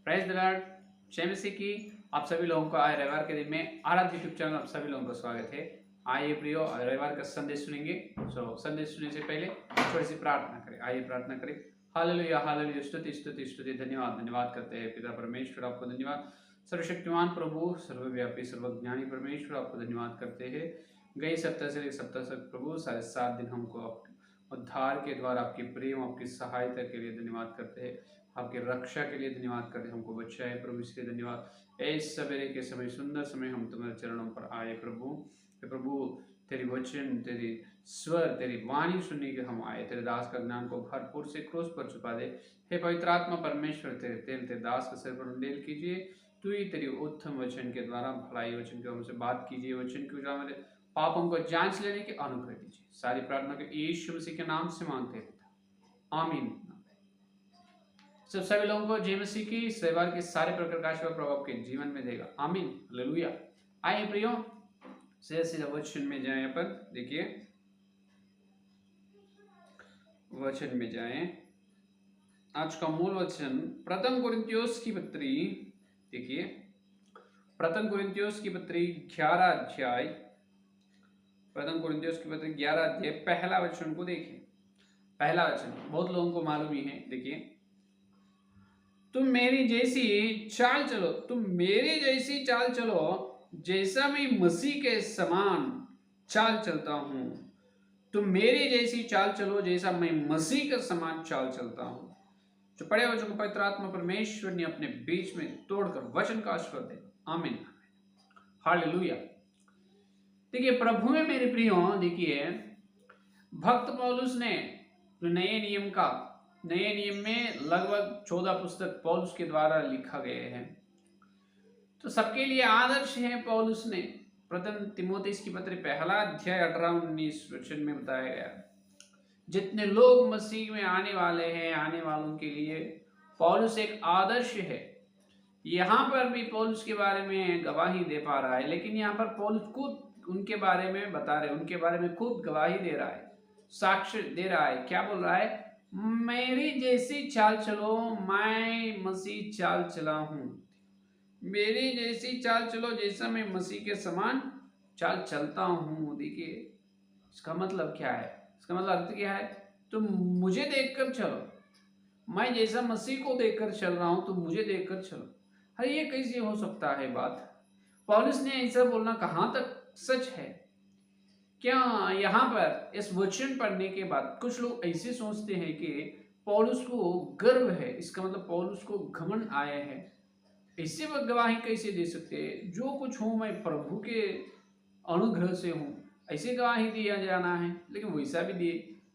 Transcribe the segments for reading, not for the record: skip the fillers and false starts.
Praise the Lord. जय मसीह की। आप सभी लोगों का आज रविवार के दिन में आराध्य यूट्यूब चैनल आप सभी लोगों का स्वागत है। आइए प्रियो, रविवार का संदेश सुनेंगे। संदेश सुनने से पहले थोड़ी सी प्रार्थना करें। आइए प्रार्थना करें। हालेलुया हालेलुया, स्तुति स्तुति स्तुति, धन्यवाद धन्यवाद करते हैं पिता परमेश्वर, आपको धन्यवाद। सर्वशक्तिमान प्रभु, सर्वव्यापी सर्वज्ञानी परमेश्वर, आपको धन्यवाद करते हैं। गए सप्ताह से लेकर सप्ताह तक प्रभु साढ़े 7 दिन हमको उद्धार के द्वारा आपके प्रेम, आपकी सहायता के लिए धन्यवाद करते हैं। आपकी रक्षा के लिए धन्यवाद करते हैं। हमको बचाए प्रभु, इसलिए धन्यवाद। इस सवेरे के समय, सुंदर समय, हम तुम्हारे चरणों पर आए प्रभु। प्रभु तेरी वचन, तेरी स्वर, तेरी वाणी सुनने के हम आए। तेरे दास का ज्ञान को भरपूर से क्रूस पर छुपा दे। हे पवित्र आत्मा परमेश्वर, तेरे तेल तेरे दास के सिर पर उंडेल कीजिए। तू ही तेरी उत्तम वचन के द्वारा, भलाई वचन के हमसे बात कीजिए। वचन के द्वारा मेरे पापों को जांच लेने के अनुग्रह दीजिए। सारी प्रार्थना को यीशु मसीह के नाम से मांगते हैं पिता, आमीन। सब सभी लोगों को जय मसीह की। रविवार के सारे प्रकाश व प्रभाव के जीवन में देगा, आमीन हालेलुया। आइए प्रियो, सीधा वचन में जाएं। अपन देखिए, वचन में जाएं। आज का मूल वचन प्रथम कुरिन्थियोस की पत्री, देखिए प्रथम कुरिन्थियोस की पत्री 11 अध्याय, प्रथम कुरिन्थियोस की पत्री 11 अध्याय पहला वचन को देखिए। पहला वचन बहुत लोगों को मालूम ही है। देखिए, तुम मेरी जैसी चाल चलो, तुम मेरी जैसी चाल चलो, जैसा मैं मसीह के समान चाल चलता हूं। तुम मेरी जैसी चाल चलो, जैसा मैं मसीह के समान चाल चलता हूं। जो पढ़े वचन को पवित्र आत्मा परमेश्वर ने अपने बीच में तोड़कर वचन का आशीर्वाद दे, आमीन हालेलुया। देखिए प्रभु में मेरे प्रियो, देखिए भक्त पौलुस ने नए नियम में लगभग 14 पुस्तक पौलुस के द्वारा लिखा गए हैं। तो सबके लिए आदर्श है। पौलुस ने प्रथम तिमोथेयुस की पत्री पहला अध्याय 18-19 वचन में बताया गया, जितने लोग मसीह में आने वाले हैं, आने वालों के लिए पौलुस एक आदर्श है। यहाँ पर भी पौलुस के बारे में गवाही दे पा रहा है, लेकिन यहाँ पर पौलुस खुद उनके बारे में बता रहे, उनके बारे में खुद गवाही दे रहा है, साक्ष्य दे रहा है। क्या बोल रहा है? मेरी जैसी चाल चलो, मैं मसीह चाल चला हूं। मेरी जैसी चाल चलो, जैसा मैं मसीह के समान चाल चलता हूं। देखिए इसका मतलब क्या है? इसका मतलब अर्थ क्या है? तुम मुझे देखकर चलो, मैं जैसा मसीह को देखकर चल रहा हूं, तुम मुझे देखकर चलो। अरे ये कैसे हो सकता है बात? पौलुस ने ऐसा बोलना कहां तक सच है? क्या यहाँ पर इस वचन पढ़ने के बाद कुछ लोग ऐसे सोचते हैं कि पौलुस को गर्व है, इसका मतलब पौलुस को घमंड आया है। ऐसे वह गवाही कैसे दे सकते हैं? जो कुछ हूं मैं प्रभु के अनुग्रह से हूं, ऐसे गवाही दिया जाना है। लेकिन वैसा भी दिए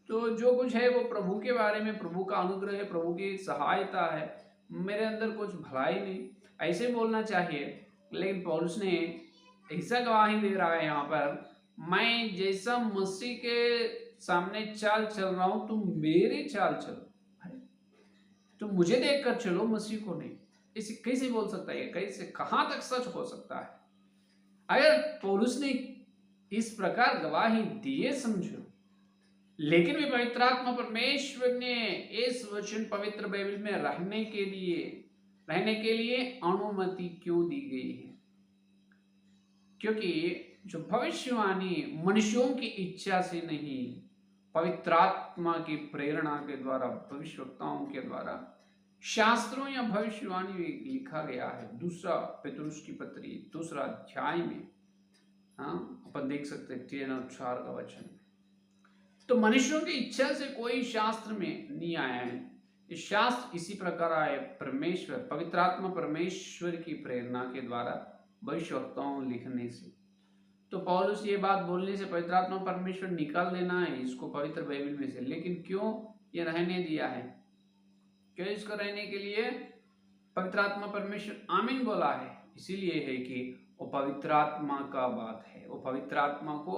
तो जो कुछ है वो प्रभु के बारे में, प्रभु का अनुग्रह है, प्रभु की सहायता है, मेरे अंदर कुछ भलाई नहीं, ऐसे बोलना चाहिए। लेकिन पौलुस ने ऐसा गवाही दे रहा है यहाँ पर, मैं जैसा मसीह के सामने चाल चल रहा हूं, तुम मेरी चाल चलो। तुम मुझे देखकर चलो, मसीह को नहीं। इसे कैसे बोल सकता है? कैसे, कहां तक सच हो सकता है? अगर पौलुस ने इस प्रकार गवाही दिए समझो, लेकिन भी पवित्र आत्मा परमेश्वर ने इस वचन पवित्र बाइबल में रहने के लिए अनुमति क्यों दी गई है? क्योंकि जो भविष्यवाणी मनुष्यों की इच्छा से नहीं, पवित्र आत्मा की प्रेरणा के द्वारा, भविष्यवक्ताओं के द्वारा, शास्त्रों या भविष्यवाणी में लिखा गया है। दूसरा पेतरुस की पत्री 2 अध्याय में, हाँ अपन देख सकते हैं 3 और 4 का वचन। तो मनुष्यों की इच्छा से कोई शास्त्र में नहीं आया है। इस शास्त्र इसी प्रकार आए परमेश्वर, पवित्र आत्मा परमेश्वर की प्रेरणा के द्वारा भविष्यवक्ताओं लिखने से। तो पौलुस ये बात बोलने से पवित्र आत्मा परमेश्वर निकाल देना है इसको पवित्र बाइबल में से। लेकिन क्यों ये रहने दिया है? क्यों इसको रहने के लिए पवित्र आत्मा परमेश्वर आमीन बोला है? इसीलिए है कि वो पवित्र आत्मा का बात है, वो पवित्र आत्मा को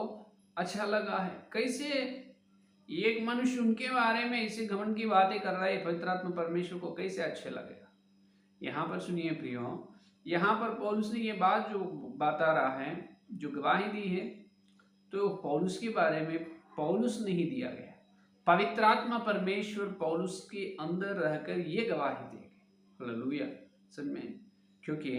अच्छा लगा है। कैसे एक मनुष्य उनके बारे में ऐसे घमंड की बातें कर रहा है, पवित्र आत्मा परमेश्वर को कैसे अच्छे लगेगा? यहाँ पर सुनिए प्रियो, यहाँ पर पौलुस ने ये बात जो बता रहा है, जो गवाही दी है, तो पौलुस के बारे में पौलुस नहीं दिया गया, पवित्र आत्मा परमेश्वर पौलुस के अंदर रहकर ये गवाही देगा। हालेलुया। समझ में? क्योंकि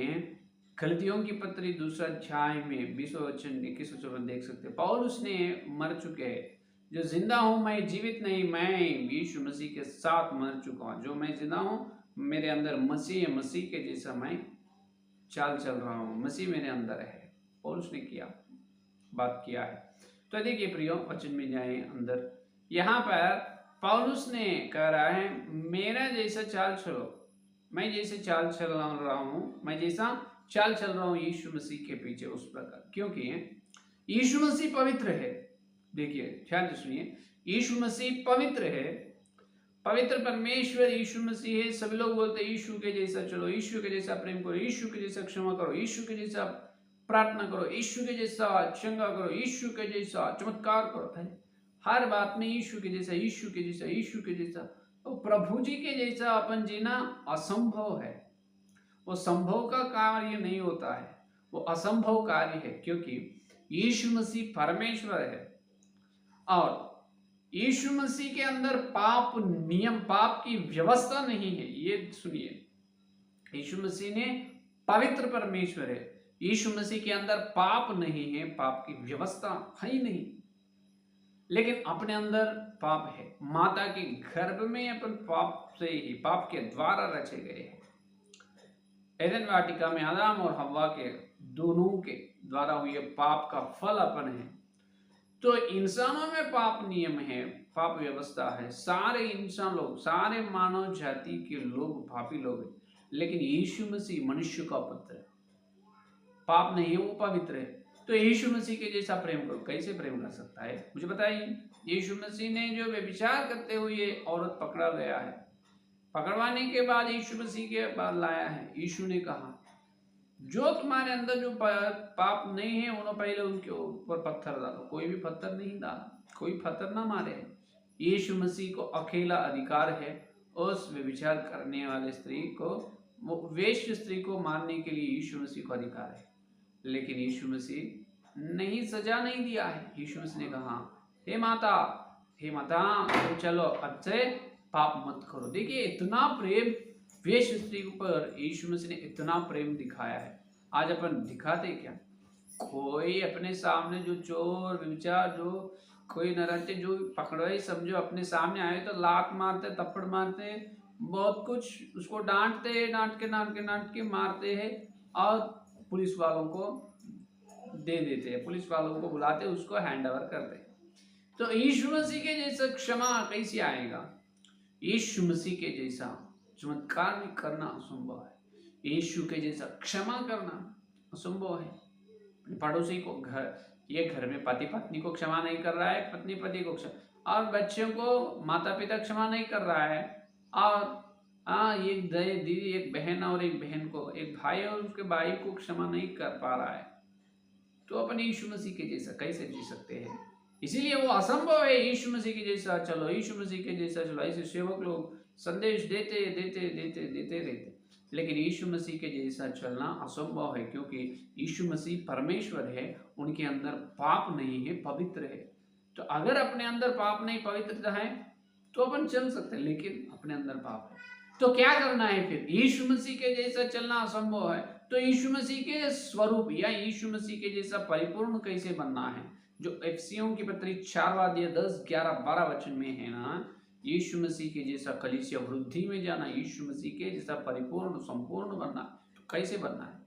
गलतियों की पत्री 2 अध्याय में 20वां वचन 21 वचन में देख सकते हैं, पौलुस ने मर चुके हैं, जो जिंदा हूं मैं जीवित नहीं, मैं यीशु मसीह के साथ मर चुका हूं। जो मैं जिंदा हूं मेरे अंदर मसीह है, मसीह के जैसा मैं चाल चल रहा हूं, मसीह मेरे अंदर है। पौलुस ने बात किया है। तो देखिए प्रियो, वचन में जाए अंदर, यहाँ पर पौलुस ने कह रहा है मेरा जैसा चाल चलो, मैं जैसे चाल चल रहा हूं, मैं जैसा चाल चल रहा हूं यीशु मसीह के पीछे उस प्रकार, क्योंकि यीशु मसीह पवित्र है। देखिए ध्यान से सुनिए, यीशु मसीह पवित्र है, पवित्र परमेश्वर यीशु मसीह है। सभी लोग बोलते हैं यीशु के जैसा चलो, यीशु के जैसा प्रेम करो, यीशु के जैसा क्षमा करो, यीशु के जैसा प्रार्थना करो, यीशु के जैसा चंगा करो, यीशु के जैसा चमत्कार करो। हर बात में यीशु के जैसा, यीशु के जैसा, यीशु के जैसा। तो प्रभु जी के जैसा अपन जीना असंभव है, वो संभव का कार्य नहीं होता है, वो असंभव कार्य है, क्योंकि यीशु मसीह परमेश्वर है और यीशु मसीह के अंदर पाप नियम, पाप की व्यवस्था नहीं है। ये सुनिए, यीशु मसीह ने पवित्र परमेश्वर है, यीशु मसीह के अंदर पाप नहीं है, पाप की व्यवस्था है ही नहीं, लेकिन अपने अंदर पाप है। माता के गर्भ में अपन पाप से ही, पाप के द्वारा रचे गए हैं। एदन वाटिका में आदम और हव्वा के दोनों के द्वारा हुए पाप का फल अपन है। तो इंसानों में पाप नियम है, पाप व्यवस्था है। सारे इंसान लोग, सारे मानव जाति के लोग पापी लोग हैं, लेकिन यीशु मसीह मनुष्य का पुत्र है, पाप नहीं है, वो पवित्र है। तो यीशु मसीह के जैसा प्रेम करो। कैसे प्रेम कर सकता है मुझे बताइए? यीशु मसीह ने जो व्यभिचार करते हुए औरत पकड़ा गया है, पकड़वाने के बाद यीशु मसीह के बाद लाया है, यीशु ने कहा जो तुम्हारे अंदर जो पाप नहीं है उन्होंने पहले उनके ऊपर पत्थर डालो। कोई भी पत्थर नहीं डाला, कोई पत्थर ना मारे। यीशु मसीह को अकेला अधिकार है उस व्यभिचार करने वाले स्त्री को, वो वेश्य स्त्री को मारने के लिए यीशु मसीह को अधिकार है, लेकिन यीशु मसीह नहीं, सजा नहीं दिया है। यीशु मसीह ने कहा हे माता, हे माता, तो चलो अब से पाप मत करो। देखिए इतना प्रेम वेश्य स्त्री पर यीशु मसीह ने इतना प्रेम दिखाया है। आज अपन दिखाते क्या? कोई अपने सामने जो चोर व्यभिचार, जो कोई नराते, जो पकड़वाई समझो अपने सामने आए तो लात मारते, थप्पड़ मारते, बहुत कुछ उसको डांटते, डांट के मारते हैं और पुलिस वालों को दे देते हैं, पुलिस वालों को बुलाते, उसको हैंड ओवर करते। तो यीशु मसीह के जैसा क्षमा कैसे आएगा? यीशु मसीह के जैसा चमत्कार भी करना असंभव है, यीशु के जैसा क्षमा करना असंभव है। पड़ोसी को घर में पति पत्नी को क्षमा नहीं कर रहा है, पत्नी पति को क्षमा, और बच्चों को माता पिता क्षमा नहीं कर रहा है, और एक दीदी, एक बहन और एक बहन को, एक भाई और उसके भाई को क्षमा नहीं कर पा रहा है, तो अपन यीशु मसीह के जैसा कैसे जी सकते हैं? इसीलिए वो असंभव है यीशु मसीह के जैसा चलो, यीशु मसीह के जैसा चलो। ऐसे सेवक लोग संदेश देते रहते, लेकिन यीशु मसीह के जैसा चलना असंभव है, क्योंकि यीशु मसीह परमेश्वर है, उनके अंदर पाप नहीं है, पवित्र है। तो अगर अपने अंदर पाप नहीं, पवित्रता है, तो अपन चल सकते हैं, लेकिन अपने अंदर पाप है तो क्या करना है फिर? यीशु मसीह के जैसा चलना असंभव है, तो यीशु मसीह के स्वरूप या यीशु मसीह के जैसा परिपूर्ण कैसे बनना है? जो एफिसियों की पत्री 4 10 11 12 वचन में है ना, यीशु मसीह के जैसा कलीसिया वृद्धि में जाना, यीशु मसीह के जैसा परिपूर्ण संपूर्ण बनना। तो कैसे बनना है?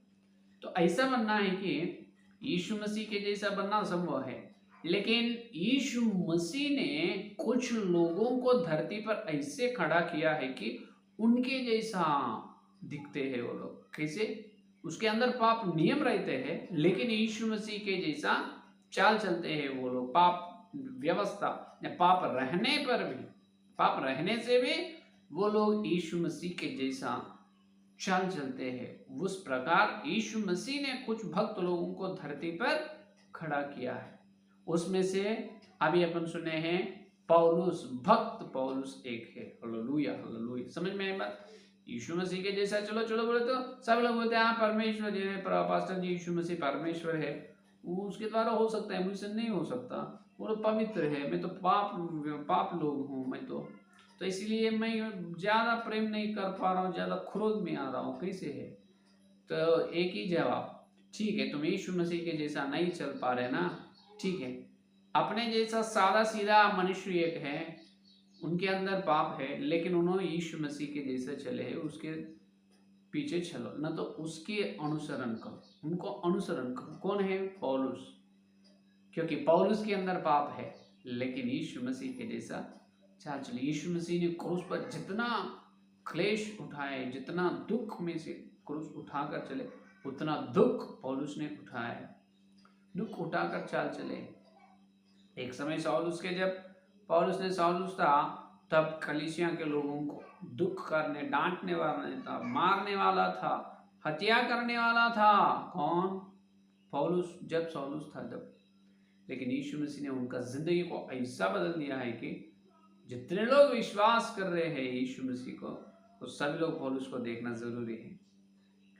तो ऐसा बनना है कि यीशु मसीह के जैसा बनना संभव है, लेकिन यीशु मसीह ने कुछ लोगों को धरती पर ऐसे खड़ा किया है कि उनके जैसा दिखते हैं वो लोग। कैसे? उसके अंदर पाप नियम रहते हैं, लेकिन यीशु मसीह के जैसा चाल चलते हैं वो लोग। पाप व्यवस्था या पाप रहने पर भी, पाप रहने से भी वो लोग यीशु मसीह के जैसा चाल चलते हैं। उस प्रकार यीशु मसीह ने कुछ भक्त लोगों को धरती पर खड़ा किया है। उसमें से अभी अपन सुने हैं पौलुस, भक्त पौलुस एक है। Hallelujah, hallelujah. समझ में आई बात? यीशु मसीह के जैसा चलो चलो बोले तो सब लोग बोलते हैं हाँ परमेश्वर जी है, पास्टर जी यीशु मसीह परमेश्वर है, वो उसके द्वारा हो सकता है, मुझसे नहीं हो सकता, वो लोग पवित्र है, मैं तो पाप लोग हूँ, मैं तो तो इसलिए मैं ज्यादा प्रेम नहीं कर पा रहा हूँ, ज्यादा क्रोध में आ रहा हूँ, कैसे है? तो एक ही जवाब, ठीक है तुम यीशु मसीह के जैसा नहीं चल पा रहे ना, ठीक है, अपने जैसा सादा सीधा मनुष्य एक है, उनके अंदर पाप है, लेकिन उन्होंने यीशु मसीह के जैसे चले हैं, उसके पीछे चलो, न तो उसके अनुसरण करो, उनको अनुसरण करो। कौन है? पौलुस, क्योंकि पौलुस के अंदर पाप है, लेकिन यीशु मसीह के जैसा चाल चले। यीशु मसीह ने क्रूस पर जितना क्लेश उठाए, जितना दुख में से क्रूस उठाकर चले, उतना दुख पौलुस ने उठाया, दुख उठाकर चाल चले। एक समय साउलुस के, जब पौलुस ने साउलुस था, तब कलीसिया के लोगों को दुख करने, डांटने वाला था, मारने वाला था, हत्या करने वाला था। कौन? पौलुस, जब साउलुस था तब। लेकिन यीशु मसीह ने उनका जिंदगी को ऐसा बदल दिया है कि जितने लोग विश्वास कर रहे हैं यीशु मसीह को, तो सभी लोग पौलुस को देखना जरूरी है,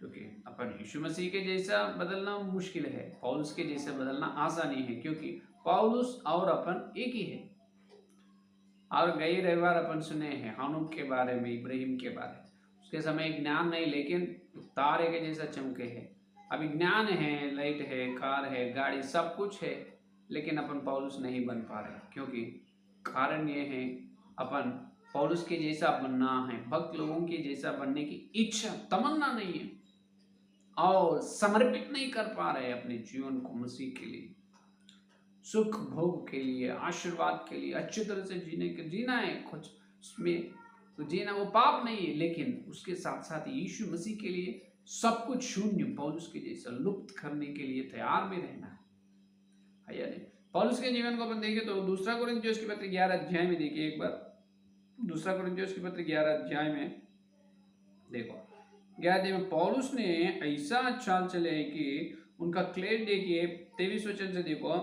क्योंकि अपन यीशु मसीह के जैसा बदलना मुश्किल है, पौलुस के जैसा बदलना आसानी है, क्योंकि पौलुस और अपन एक ही है। और गई रविवार अपन सुने हैं हानूक के बारे में, इब्राहिम के बारे में, उसके समय ज्ञान नहीं, लेकिन तारे के जैसा चमके है। अभी ज्ञान है, लाइट है, कार है, गाड़ी, सब कुछ है, लेकिन अपन पौलुस नहीं बन पा रहे, क्योंकि कारण ये है अपन पौलुस के जैसा बनना है, भक्त लोगों के जैसा बनने की इच्छा, तमन्ना नहीं है, और समर्पित नहीं कर पा रहे अपने जीवन को मसीह के लिए, सुख भोग के लिए, आशीर्वाद के लिए, अच्छी तरह से जीना है कुछ उसमें, तो जीना वो पाप नहीं है, लेकिन उसके साथ साथ यीशु मसीह के लिए सब कुछ शून्य, पौलुस के जैसा लुप्त करने के लिए तैयार में रहना है या नहीं? पौलुस के जीवन को अपन देखें तो दूसरा कोरिन्थियोस की पत्र 11 अध्याय में देखिए एक बार, दूसरा कोरिन्थियोस की पत्र 11 अध्याय में देखो, 11 अध्याय में पौलुस ने ऐसा चाल चले कि उनका क्लेश देखिए, 23 वचन से देखो,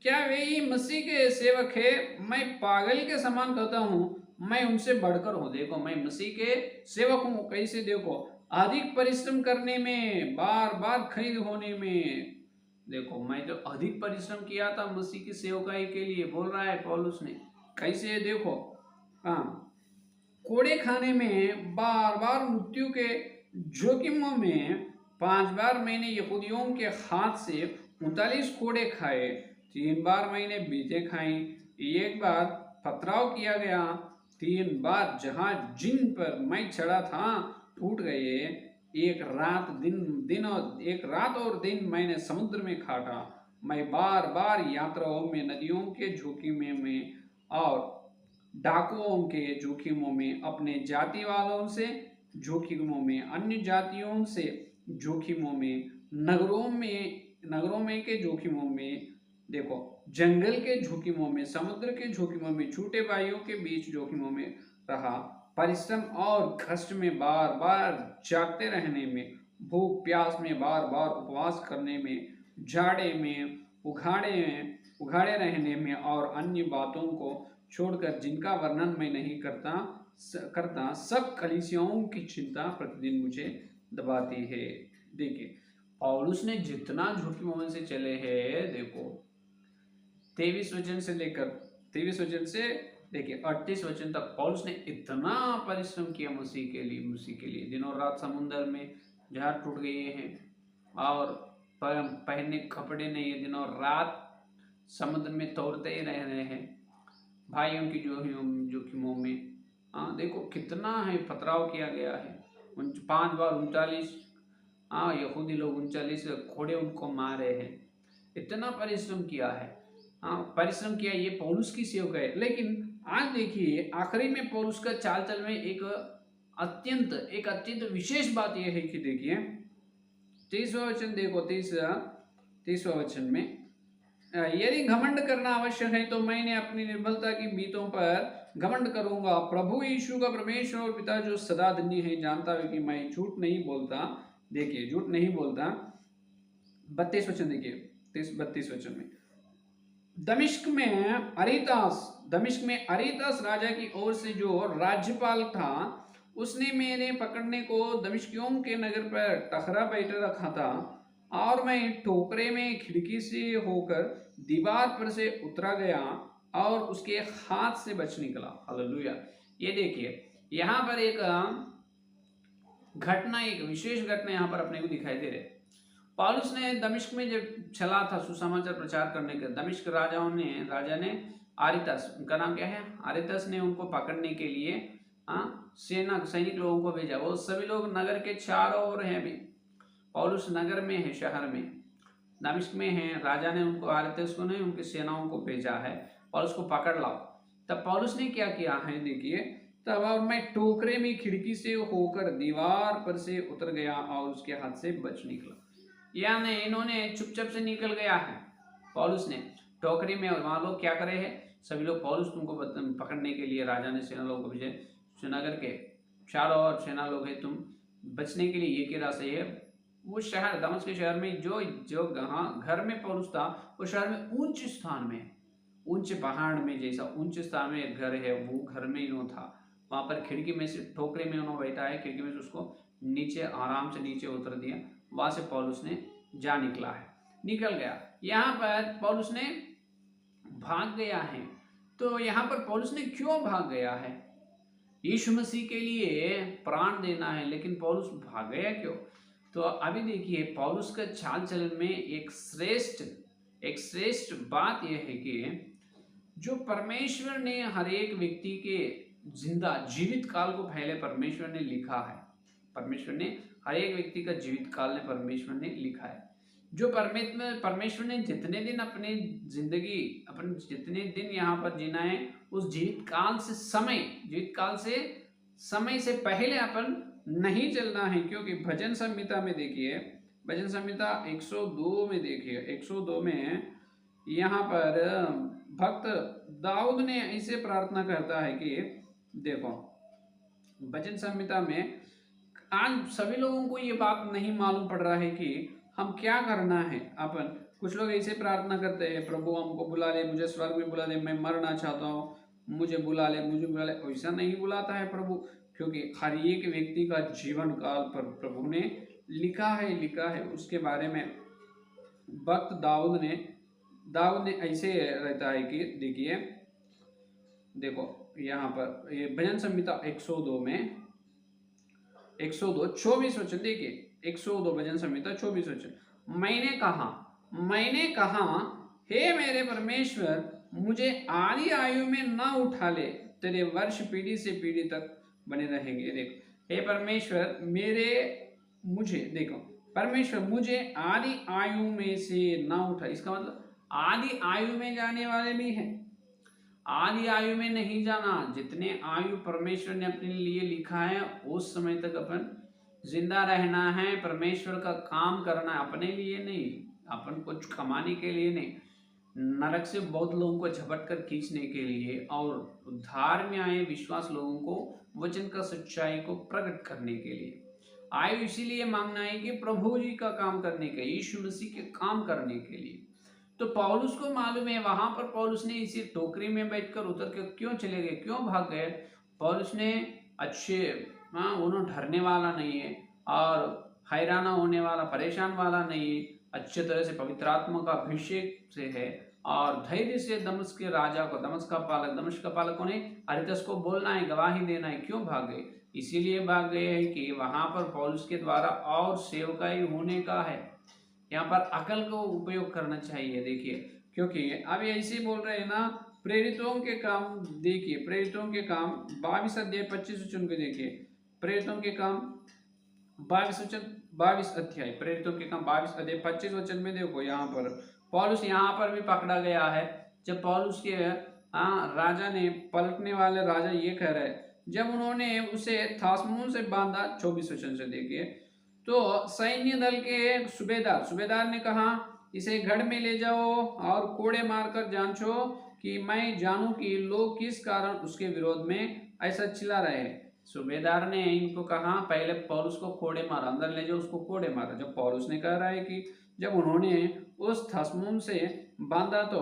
क्या वे ही मसीह के सेवक है? मैं पागल के समान कहता हूँ, मैं उनसे बढ़कर हूँ। देखो, मैं मसीह के सेवक हूँ, कैसे? देखो, अधिक परिश्रम करने में, बार बार खरीद होने में। देखो, मैं जो अधिक परिश्रम किया था मसीह की सेवकाई के लिए, बोल रहा है पौलुस ने, कैसे? देखो, हाँ, कोड़े खाने में, बार बार मृत्यु के जोखिमों में, 5 बार मैंने यहूदियों के हाथ से 39 कोड़े खाए, 3 बार मैंने बीजें खाई, 1 बार पथराव किया गया, 3 बार जहाज जिन पर मैं चढ़ा था टूट गए, एक रात और दिन मैंने समुद्र में काटा, मैं बार बार यात्राओं में, नदियों के जोखिमों में और डाकुओं के जोखिमों में, अपने जाति वालों से जोखिमों में, अन्य जातियों से जोखिमों में, नगरों में के जोखिमों में, देखो, जंगल के जोखिमों में, समुद्र के जोखिमों में, छूटे भाइयों के बीच जोखिमों में रहा, परिश्रम और कष्ट में, बार बार जागते रहने में, भूख प्यास में, बार बार उपवास करने में, जाड़े में, उघाड़े रहने में, और अन्य बातों को छोड़कर जिनका वर्णन मैं नहीं करता, सब कलीसियाओं की चिंता प्रतिदिन मुझे दबाती है। देखिए, पौलुस ने जितना जोखिमों से चले हैं, देखो 23 वचन से लेकर 23 वचन से देखिए 38 वचन तक पौलुस ने इतना परिश्रम किया मसीह के लिए, दिनों रात समुद्र में जहाज टूट गए हैं, और पहनने कपड़े नहीं है, दिनों रात समुद्र में तैरते ही रह रहे हैं, भाइयों की जोखिमों में। हाँ, देखो कितना है, पथराव किया गया है, 5 बार 39, हाँ, यहूदी लोग 39 घोड़े उनको मारे हैं, इतना परिश्रम किया है। हाँ, परिश्रम किया, ये पौलुस की सेवक है। लेकिन आज देखिए आखिरी में पौलुस का चाल चल में एक अत्यंत विशेष बात यह है कि देखिए 23वां वचन देखो, 23वां वचन में, यदि घमंड करना आवश्यक है तो मैंने अपनी निर्बलता की बीतों पर घमंड करूंगा। प्रभु यीशु का परमेश्वर और पिता जो सदा धन्य है जानता है कि मैं झूठ नहीं बोलता। देखिए, झूठ नहीं बोलता। 32 वचन देखिए, 32 वचन में, दमिश्क में अरितास राजा की ओर से जो राज्यपाल था, उसने मेरे पकड़ने को दमिश्कियों के नगर पर टखरा बैठा रखा था, और मैं टोकरे में खिड़की से होकर दीवार पर से उतरा गया और उसके हाथ से बच निकला। हालेलुया। ये देखिए यहाँ पर एक घटना, एक विशेष घटना यहाँ पर अपने को दिखाई दे रही है। पौलुस ने दमिश्क में जब चला था सुसमाचार प्रचार करने के, दमिश्क राजा ने आरितस, उनका नाम क्या है, आरितस ने उनको पकड़ने के लिए सैनिक लोगों को भेजा। वो सभी लोग नगर के चारों ओर हैं। अभी पौलुस नगर में है, शहर में दमिश्क में है। राजा ने उनको, आरितस को ने उनकी सेनाओं को भेजा है, पौलुस को पकड़ लाओ। तब पौलुस ने क्या किया है देखिए, तब और मैं टोकरे में खिड़की से होकर दीवार पर से उतर गया और उसके हाथ से बच निकला। यानी इन्होंने चुपचाप से निकल गया है पौलुस ने टोकरी में। वहां लोग क्या करे हैं, सभी लोग पौलुस तुमको पकड़ने के लिए राजा ने सेना लोगों को भेजे, नगर के चारों ओर सेना लोग है, तुम बचने के लिए ये क्या रास्ता है। वो शहर, दमिश्क के शहर में जो जो घर में पौलुस था, वो शहर में ऊंच स्थान में, ऊंचे पहाड़ में जैसा ऊंचे स्थान में एक घर है, वो घर में इन्हों था। वहां पर खिड़की में से, ठोकरे में उन्होंने बैठा है, खिड़की में से उसको नीचे आराम से नीचे उतर दिया। वहां से पौलुस ने जा निकला है, निकल गया। यहाँ पर पौलुस ने भाग गया है। तो यहाँ पर पौलुस ने क्यों भाग गया है? यीशु मसीह के लिए प्राण देना है, लेकिन पौलुस भाग गया क्यों? तो अभी देखिए पौलुस का चाल चलन में एक श्रेष्ठ बात यह है कि जो परमेश्वर ने हर एक व्यक्ति के जीवित काल को पहले परमेश्वर ने लिखा है। परमेश्वर ने हर एक व्यक्ति का जीवित काल ने परमेश्वर ने लिखा है। जो परमेश्वर ने जितने दिन अपने जिंदगी, अपन जितने दिन यहाँ पर जीना है, उस जीवित काल से समय से पहले अपन नहीं चलना है। क्योंकि भजन संहिता में देखिए, भजन संहिता 102 में देखिए, 102 में यहाँ पर भक्त दाऊद ने ऐसे प्रार्थना करता है कि देखो, भजन संहिता में आज सभी लोगों को ये बात नहीं मालूम पड़ रहा है कि हम क्या करना है। अपन कुछ लोग ऐसे प्रार्थना करते हैं, प्रभु हमको बुला ले, मुझे स्वर्ग में बुला ले, मैं मरना चाहता हूँ, मुझे बुला ले, मुझे बुला ले। ऐसा नहीं बुलाता है प्रभु, क्योंकि हर एक व्यक्ति का जीवन काल पर प्रभु ने लिखा है। उसके बारे में भक्त दाऊद ने ऐसे रहता है कि देखो यहाँ पर ये भजन संहिता 102 में 102:24 वचन देखिए, 102 भजन संहिता 24 वचन। मैंने कहा हे मेरे परमेश्वर, मुझे आधी आयु में न उठा ले, तेरे वर्ष पीढ़ी से पीढ़ी तक बने रहेंगे। देखो, हे परमेश्वर परमेश्वर मुझे आधी आयु में से ना उठा। इसका मतलब आधी आयु में जाने वाले भी हैं, आधी आयु में नहीं जाना। जितने आयु परमेश्वर ने अपने लिए लिखा है, उस समय तक अपन जिंदा रहना है, परमेश्वर का काम करना है, अपने लिए नहीं, अपन कुछ कमाने के लिए नहीं, नरक से बहुत लोगों को झपट कर खींचने के लिए और उद्धार में आए विश्वास लोगों को वचन का सच्चाई को प्रकट करने के लिए आयु इसीलिए मांगना है कि प्रभु जी का काम करने के, यीशु मसीह के काम करने के लिए। तो पौलुस को मालूम है, वहां पर पौलुस ने इसी टोकरी में बैठकर उतर के क्यों चले गए, क्यों भाग गए। पौलुस ने उन्होंने डरने वाला नहीं है और हैराना होने वाला, परेशान वाला नहीं है, अच्छे तरह से पवित्र आत्मा का अभिषेक से है और धैर्य से दमिश्क के राजा को, दमिश्क का पालक उन्हें अरितस को बोलना है, गवाही देना है। क्यों भाग गए? इसीलिए भाग गए हैं कि वहां पर पौलुस के द्वारा और सेवकाई होने का है। यहाँ पर अकल को उपयोग करना चाहिए। देखिए, क्योंकि अब ऐसे बोल रहे हैं ना, प्रेरितों के काम देखिए, प्रेरितों के काम 22 अध्याय 25 वचन को देखिए, प्रेरितों के काम 22 अध्याय, प्रेरितों के काम 22 अध्याय 25 वचन में देखो, यहाँ पर पौलुस यहाँ पर भी पकड़ा गया है। जब पौलुस के राजा ने, पलटने वाले राजा ये कह रहे, जब उन्होंने उसे थासमोन से बांधा, 24 वचन से देखिए, तो सैन्य दल के एक सूबेदार ने कहा, इसे गढ़ में ले जाओ और कोड़े मारकर जांचो कि मैं जानूं कि लोग किस कारण उसके विरोध में ऐसा चिल्ला रहे हैं। सूबेदार ने इनको कहा, पहले पौलुस को कोड़े मारा, अंदर ले जाओ, उसको कोड़े मारा। जब पौलुस ने कह रहा है कि जब उन्होंने उस थासमोन से बांधा, तो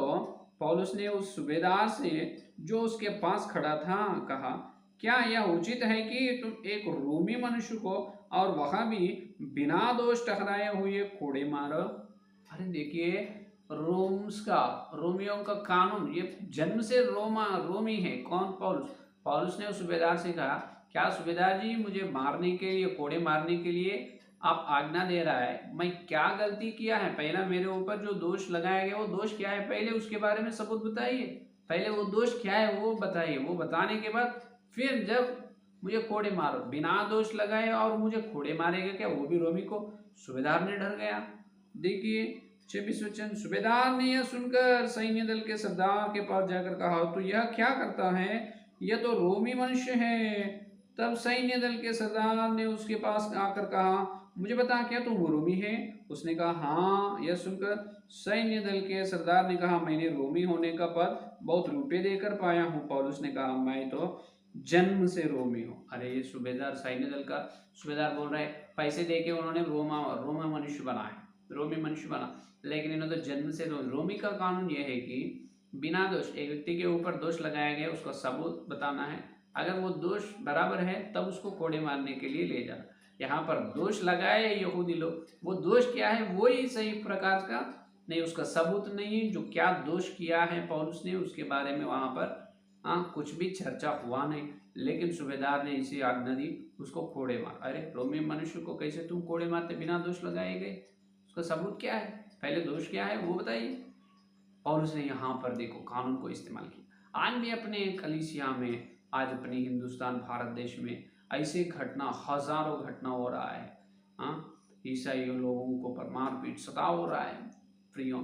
पौलुस ने उस सूबेदार से जो उसके पास खड़ा था कहा, क्या यह उचित है कि तुम एक रोमी मनुष्य को और वह भी बिना दोष टकराए हुए कोड़े मारो? अरे देखिए, रोमियों का कानून, ये जन्म से रोमी है। कौन? पौलुस। पौलुस ने उस सूबेदार से कहा, क्या सूबेदार जी मुझे मारने के लिए, कोड़े मारने के लिए आप आज्ञा दे रहा है? मैं क्या गलती किया है? पहला मेरे ऊपर जो दोष लगाया गया वो दोष क्या है, पहले उसके बारे में सबूत बताइए। पहले वो दोष क्या है वो बताइए। वो बताने के बाद फिर जब मुझे कोड़े मारो, बिना दोष लगाए और मुझे कोड़े मारेगा क्या, वो भी रोमी को? सूबेदार ने डर गया। देखिए 26 वचन, सूबेदार ने यह सुनकर सैन्य दल के सरदार के पास जाकर कहा, तो यह क्या करता है? यह तो रोमी मनुष्य है। तब सैन्य दल के सरदार ने उसके पास आकर कहा, मुझे बता, क्या तुम रोमी है? उसने कहा, हाँ। यह सुनकर सैन्य दल के सरदार ने कहा, मैंने रोमी होने का पद बहुत रुपये देकर पाया हूँ। पौलुस ने कहा, मैं तो जन्म से रोमी हूँ। अरे ये सूबेदार, सैन्य दल का सूबेदार बोल रहा है, पैसे देके उन्होंने रोमा मनुष्य बनाए, रोमी मनुष्य बना, लेकिन इन्होंने तो जन्म से रोमी का कानून यह है कि बिना दोष, एक व्यक्ति के ऊपर दोष लगाया गया उसका सबूत बताना है। अगर वो दोष बराबर है तब उसको कोड़े मारने के लिए ले जाना। यहाँ पर दोष लगाए यहूदी लोग, वो दोष क्या है वही सही प्रकार का नहीं, उसका सबूत नहीं है। जो क्या दोष किया है पौलुस ने उसके बारे में वहां पर कुछ भी चर्चा हुआ नहीं, लेकिन सूबेदार ने इसी आज्ञा दी, उसको कोड़े मार। अरे रोमी मनुष्य को कैसे तुम कोड़े मारते बिना दोष लगाए गए? उसका सबूत क्या है, पहले दोष क्या है वो बताइए। पौलुस ने यहाँ पर देखो कानून को इस्तेमाल किया। आज भी अपने कलीसिया में, आज अपने हिंदुस्तान भारत देश में ऐसे घटना, हजारों घटना हो रहा है। ईसाई लोगों को पर मारपीट, सताव हो रहा है। प्रियो,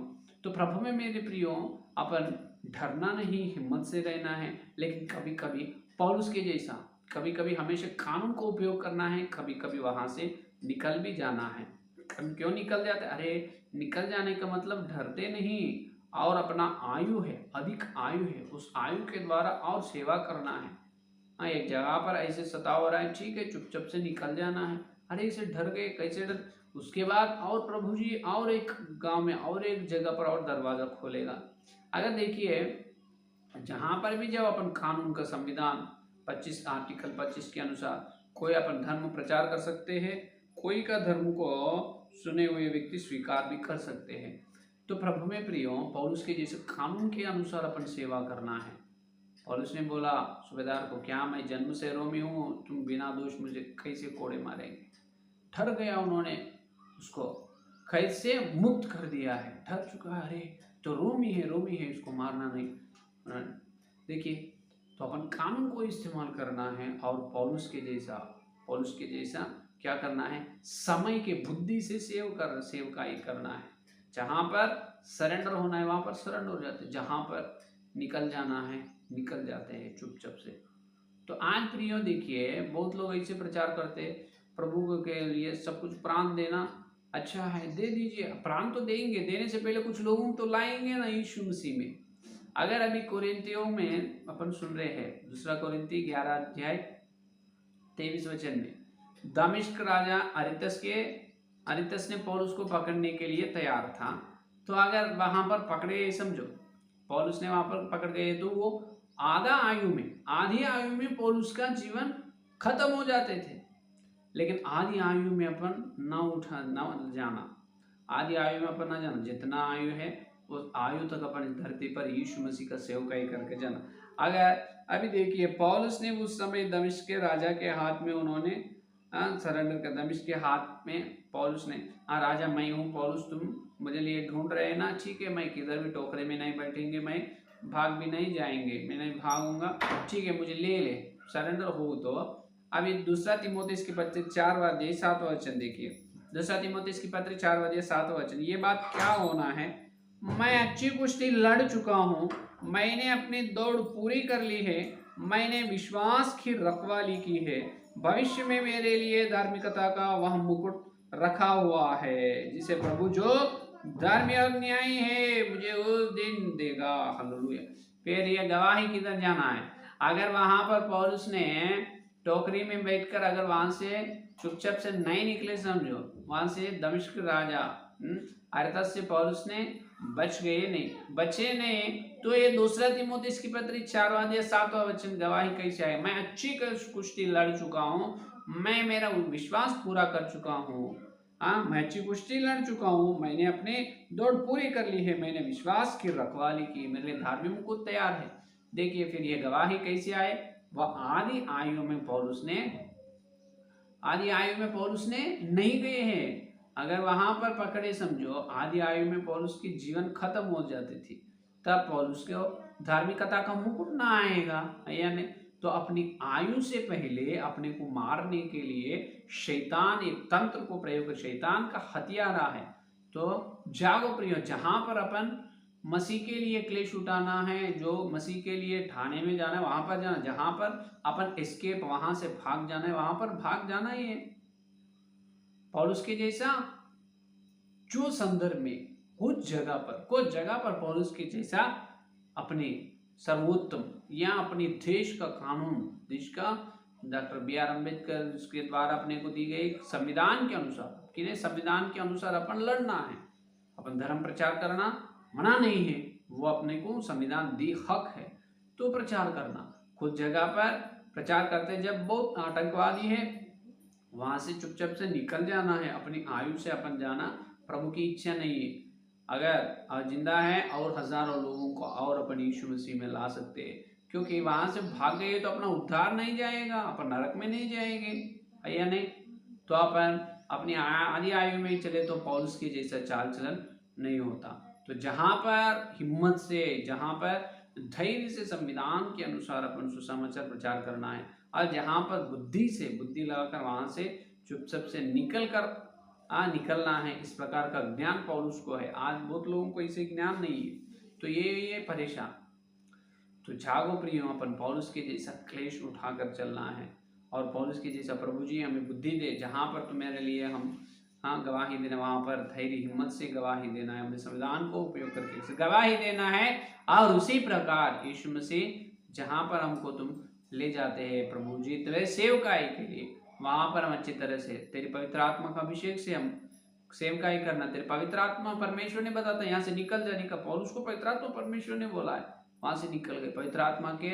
तो प्रभु में मेरे प्रियो, अपन डरना नहीं, हिम्मत से रहना है। लेकिन कभी कभी पौलुस के जैसा, कभी कभी हमेशा कानून को उपयोग करना है, कभी कभी वहां से निकल भी जाना है। क्यों निकल जाते? अरे निकल जाने का मतलब डरते नहीं, और अपना आयु है, अधिक आयु है, उस आयु के द्वारा और सेवा करना है। एक जगह पर ऐसे सताव हो रहा है, ठीक है, चुपचाप से निकल जाना है। अरे इसे डर गए, कैसे डर? उसके बाद और प्रभु जी और एक गांव में और एक जगह पर और दरवाजा खोलेगा। अगर देखिए जहां पर भी जब अपन कानून का संविधान 25 आर्टिकल 25 के अनुसार कोई अपन धर्म प्रचार कर सकते हैं, कोई का धर्म को सुने हुए व्यक्ति स्वीकार भी कर सकते हैं। तो प्रभु में प्रियो, पौलुस के जैसे कानून के अनुसार अपन सेवा करना है। पौलुस ने बोला सूबेदार को, क्या मैं जन्म से रोमी हूँ? तुम बिना दोष मुझे कैसे कोड़े मारेंगे? डर गया, उन्होंने उसको कैद से मुक्त कर दिया है। डर चुका है, अरे तो रोमी है, रोमी है, इसको मारना नहीं। देखिए, तो अपन कानून को इस्तेमाल करना है और पौलुस के जैसा क्या करना है? समय के बुद्धि से सेवकाई करना है। जहां पर सरेंडर होना है वहां पर सरेंडर हो जाते, जहां पर निकल जाना है निकल जाते हैं चुपचाप से। तो आज प्रियो देखिए, बहुत लोग ऐसे प्रचार करते, प्रभु के लिए सब कुछ प्राण देना अच्छा है, दे दीजिए। प्राण तो देंगे, देने से पहले कुछ लोगों तो लाएंगे ना यीशु मसीह में। अगर अभी कोरिन्थियों में अपन सुन रहे हैं, दूसरा कोरिन्थी 11 अध्याय 23 वचन में, दमिश्क राजा अरितस ने पौलुस को पकड़ने के लिए तैयार था। तो अगर वहां पर पकड़े, समझो पौलुस ने वहां पर पकड़ गए, तो वो आधी आयु में पौलुस का जीवन खत्म हो जाते थे। लेकिन आधी आयु में अपन न जाना, आधी आयु में अपन न जाना, जितना आयु है उस आयु तक अपन इस धरती पर यीशु मसीह का सेवकाई करके जाना। अगर अभी देखिए, पौलुस ने उस समय दमिश्क के राजा के हाथ में उन्होंने सरेंडर कर, दमिश्क के हाथ में पौलुस ने, राजा मैं हूँ पौलुस, तुम मुझे लिए ढूंढ रहे ना, ठीक है, मैं किधर भी टोकरे में नहीं बैठेंगे, मैं भाग भी नहीं जाएंगे, मैं नहीं भागूंगा, ठीक है, मुझे ले सरेंडर हो। तो अभी दूसरा तीमुथियुस की पत्री 4 वचन देखिए, दूसरा तीमुथियुस की पत्री 4 वचन, ये बात क्या होना है? मैं अच्छी कुश्ती लड़ चुका हूँ, मैंने अपनी दौड़ पूरी कर ली है, मैंने विश्वास की रखवाली की है, भविष्य में मेरे लिए धार्मिकता का वह मुकुट रखा हुआ है, जिसे प्रभु जो धर्मी और न्यायी है मुझे उस दिन देगा। हालेलुया। फिर ये गवाही किधर जाना है? अगर वहां पर पौलुस ने टोकरी में बैठकर अगर वहां से चुपचाप से नहीं निकले, समझो वहां से दमिश्क राजा अरितस से पौलुस ने बचे नहीं, तो ये दूसरा तीमुथियुस की पत्री 4 वचन गवाही कैसे आए? मैं अच्छी कुश्ती लड़ चुका हूँ, मैं मेरा विश्वास पूरा कर चुका हूँ, मैं अच्छी कुश्ती लड़ चुका हूँ, मैंने अपनी दौड़ पूरी कर ली है, मैंने विश्वास की रखवाली की, मेरे लिए धार्मिक मुकुट तैयार है। देखिए फिर ये गवाही कैसे आए, वह आदि आयु में पौलुस ने नहीं गए हैं। अगर वहां पर पकड़े, समझो आदि आयु में पौलुस की जीवन खत्म हो जाती थी, तब पौलुस को धार्मिकता का मुकुट ना आएगा, या नहीं? तो अपनी आयु से पहले अपने को मारने के लिए शैतान एक तंत्र को प्रयोग, शैतान का हथियार है। तो जागो प्रियो, जहां पर अपन मसीह के लिए क्लेश उठाना है, जो मसीह के लिए ठाणे में जाना है वहां पर जाना, जहां पर अपन एस्केप वहां से भाग जाना है वहां पर भाग जाना ही है। पौलुस के जैसा जो संदर्भ में कुछ जगह पर पौलुस के जैसा अपने सर्वोत्तम या अपने देश का कानून, देश का डॉक्टर B.R. अम्बेडकर उसके द्वारा अपने को दी गई संविधान के अनुसार, कि संविधान के अनुसार अपन लड़ना है, अपन धर्म प्रचार करना मना नहीं है, वो अपने को संविधान दी हक है, तो प्रचार करना। कुछ जगह पर प्रचार करते जब बहुत आतंकवादी है, वहां से चुपचाप से निकल जाना है, अपनी आयु से अपन जाना प्रभु की इच्छा नहीं है। अगर जिंदा है और हजारों लोगों को और अपन यीशु मसीह में ला सकते हैं, क्योंकि वहां से भाग गए तो अपना उद्धार नहीं जाएगा, अपन नरक में नहीं जाएंगे, या नहीं? तो अपन अपनी आदि आयु में चले तो पौलुस के जैसा चाल चलन नहीं होता। तो जहां पर हिम्मत से, जहां पर धैर्य से संविधान के अनुसार अपन सुसमाचार प्रचार करना है, और जहां पर बुद्धि लगाकर वहां से चुपचाप से निकलना है, इस प्रकार का ज्ञान पौलुस को है। आज बहुत लोगों को इसे ज्ञान नहीं है, तो ये परेशान। तो जागो प्रियो, अपन पौलुस के जैसा क्लेश उठाकर चलना है, और पौलुस के जैसा प्रभु जी हमें बुद्धि दे, जहां पर तुम्हारे लिए हम गवाही देना, वहां पर धैर्य हिम्मत से गवाही देना है, हमें संविधान को उपयोग करके गवाही देना है। और उसी प्रकार यीशु मसीह जहां पर हमको तुम ले जाते हैं प्रभु जी तेरे सेवकाई के लिए, वहां पर हम अच्छी तरह से तेरी पवित्र आत्मा का अभिषेक से हम सेवकाई करना। तेरे पवित्र आत्मा परमेश्वर ने बताता है यहाँ से निकल जाने का, पौलुस को पवित्र आत्मा परमेश्वर ने बोला है, वहां से निकल गए। पवित्र आत्मा के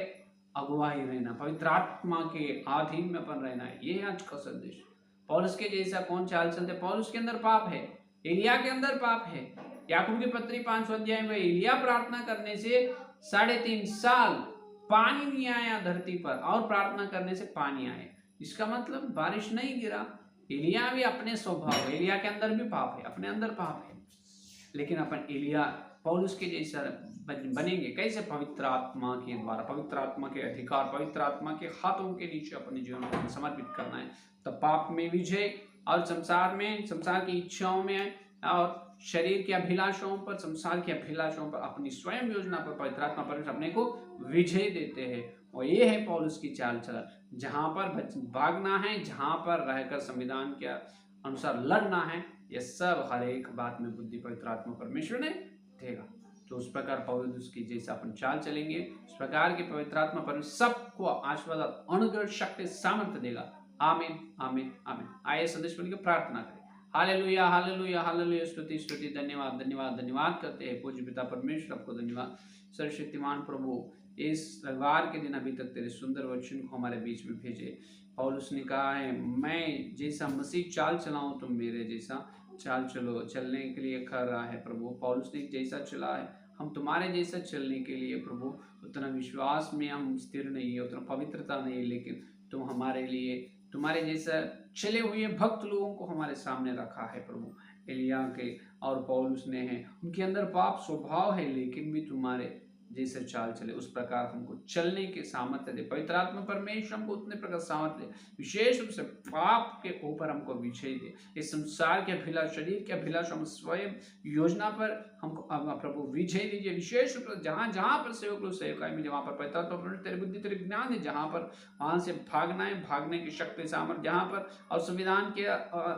अगुवाई रहना, पवित्र आत्मा के अधीन में अपन रहना है, ये है आज का संदेश। पौलुस के जैसा कौन चाल चलते? पौलुस के अंदर पाप है, एलिया के अंदर पाप है। याकूब की पत्री 5 अध्याय में एलिया प्रार्थना करने से 3.5 साल पानी नहीं आया धरती पर, और प्रार्थना करने से पानी आए, इसका मतलब बारिश नहीं गिरा। एलिया भी अपने स्वभाव, एलिया के अंदर भी पाप है, अपने अंदर पाप है, लेकिन अपन एलिया पौलुस के जैसा बनेंगे कैसे? पवित्र आत्मा के द्वारा, पवित्र आत्मा के अधिकार, पवित्र आत्मा के हाथों के नीचे अपने जीवन को समर्पित करना है। तो पाप में विजय, और संसार की इच्छाओं में और शरीर की अभिलाषाओं पर, संसार की अभिलाषाओं पर, अपनी स्वयं योजना पर पवित्र आत्मा परमेश्वर अपने को विजय देते हैं। और ये है पौलुस की चाल चलन, जहां पर भागना है, जहां पर रहकर संविधान के अनुसार लड़ना है, यह सब हर एक बात में बुद्धि पवित्र आत्मा परमेश्वर ने देगा। तो उस प्रकार पौलुस की जैसा अपन चाल चलेंगे, उस प्रकार के पवित्र आत्मा परमेश्वर सबको आशीर्वाद, अनुग्रह, शक्ति, सामर्थ्य देगा। आमीन, आमीन, आमीन। आइए संदेश मिलकर प्रार्थना करें। हालेलुया, हालेलुया, हालेलुया, स्तुति, स्तुति, धन्यवाद, धन्यवाद, धन्यवाद करते हैं पूज्य पिता परमेश्वर, आपको धन्यवाद। सर्वशक्तिमान प्रभु, इस रविवार के दिन अभी तक तेरे सुंदर वचन को हमारे बीच में भेजे। पौलुस ने कहा है, मैं जैसा मसीह चाल चलाऊं तुम मेरे जैसा चाल चलो, चलने के लिए कर रहा है प्रभु। पौलुस ने जैसा चला है, हम तुम्हारे जैसा चलने के लिए प्रभु, उतना विश्वास में हम स्थिर नहीं है, उतना पवित्रता नहीं है, लेकिन तुम हमारे लिए तुम्हारे जैसा चले हुए भक्त लोगों को हमारे सामने रखा है प्रभु। एलिया के और पौलुस ने है, उनके अंदर पाप स्वभाव है, लेकिन भी तुम्हारे जैसे चाल चले, उस प्रकार हमको चलने के सामर्थ्य दे। पवित्र आत्मा परमेश्वर हमको उतने प्रकार सामर्थ्य दे, विशेष रूप से पाप के ऊपर हमको विजय दे। इस संसार के अभिलाष, शरीर के अभिलाष, हम स्वयं योजना पर हमको प्रभु विजय दीजिए। विशेष रूप से जहाँ जहाँ पर सेवक लोग सेवकाई में, जहाँ पर पवित्र आत्मा तेरे बुद्धि तेरे ज्ञान है, जहाँ पर वहां से भागना है, भागने की शक्ति सामर्थ्य, जहाँ पर और संविधान के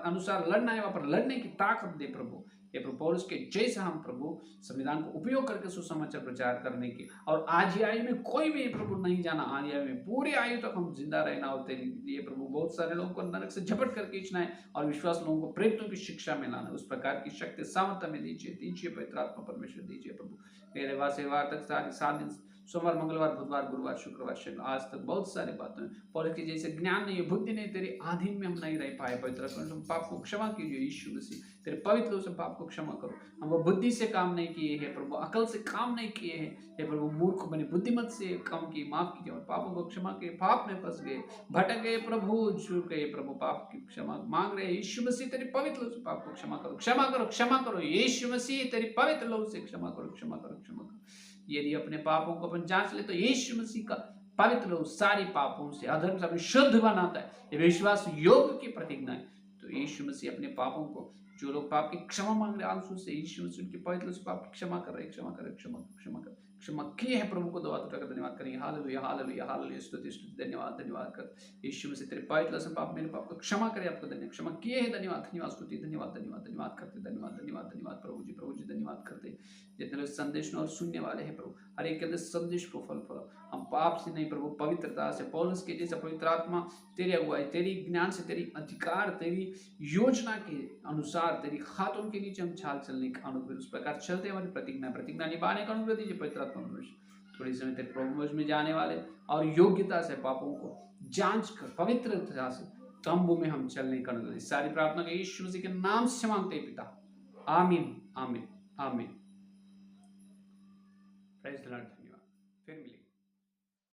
अनुसार लड़ना है, वहां पर लड़ने की ताकत दे प्रभु। ये प्रभु पौलुस के जैसा हम प्रभु संविधान को उपयोग करके सुसमाचार प्रचार करने की, और आज ही आयु में कोई भी प्रभु नहीं जाना, आज आयु में पूरी आयु तक हम जिंदा रहना हो तेरे लिए प्रभु। बहुत सारे लोगों को नरक से झपट कर खींचना है, और विश्वास लोगों को प्रेरितों की शिक्षा में लाना है, उस प्रकार की शक्ति सामर्थ्य में दीजिए, पवित्र आत्मा परमेश्वर दीजिए प्रभु। मेरे वासे वार तक 7 दिन सोमवार, मंगलवार, बुधवार, गुरुवार, शुक्रवार, शनिवार, आज तक बहुत सारी बातें पौलुस की जैसे ज्ञान नहीं है, बुद्धि नहीं, तेरे अधीन में हम नहीं रह पाए। पवित्र आत्मा पाप को क्षमा कीजिए यीशु मसीह, तेरे पवित्र लहू से पाप को क्षमा करो। हम वो बुद्धि से काम नहीं किए हैं प्रभु, अकल से काम नहीं किए हैं हे प्रभु, मूर्ख बने, बुद्धिमत से काम किए, माफ कीजिए और पापों को क्षमा किए, पाप में फंस गए, भटक गए प्रभु, झुक गए प्रभु, पाप की क्षमा मांग रहे हैं यीशु मसीह, तेरे पवित्र लहू से पाप को क्षमा करो, क्षमा करो, क्षमा करो यीशु मसीह, तेरे पवित्र लहू से क्षमा करो, क्षमा करो, क्षमा करो। यदि अपने पापों को अपन जांच ले तो यीशु मसीह का पवित्र लहू सारे पापों से, अधर्म से हमें शुद्ध बनाता है, ये विश्वास योग की प्रतिज्ञा है। तो यीशु मसीह अपने पापों को, जो लोग पाप की क्षमा मांग रहे आंसू से, यीशु मसीह उनके पवित्र से पाप की क्षमा कर रहे, क्षमा कर, क्षमा क्षमा कर, क्षमा किए हैं प्रभु को दो हाथ उठाकर धन्यवाद करेंगे। हालेलुया, हालेलुया, हालेलुया, स्तुति स्तुति, धन्यवाद धन्यवाद कर यीशु मसीह, तेरे पवित्र से पाप, मेरे पाप को क्षमा करे, आपको धन्यवाद, क्षमा किए हैं, धन्यवाद धन्यवाद, स्तुति धन्यवाद धन्यवाद धन्यवाद करते, धन्यवाद धन्यवाद धन्यवाद प्रभु जी धन्यवाद करते। जितने लोग संदेश और सुनने वाले हैं प्रभु, हर एक के अंदर संदेश को फल फलो, हम पाप से नहीं प्रभु, पवित्रता से, पौलुस के जैसा पवित्र आत्मा तेरे अगुवाई, तेरी ज्ञान से, तेरी अधिकार, तेरी योजना के अनुसार, तेरी हाथों के नीचे हम चाल चलने का अनुग्रह, उस प्रकार चलते हमारी प्रतिज्ञा निभाने का अनुग्रह दीजिए पवित्र आत्मा। थोड़ी समय तेरे प्रभु में जाने वाले और योग्यता से पापों को जांच कर पवित्रता से तंबू में हम चलने का अनुग्रह, सारी प्रार्थना के यीशु मसीह के नाम से मांगते हैं पिता, आमीन आमीन आमीन। प्रेज़ द लॉर्ड, धन्यवाद, फिर मिलेंगे।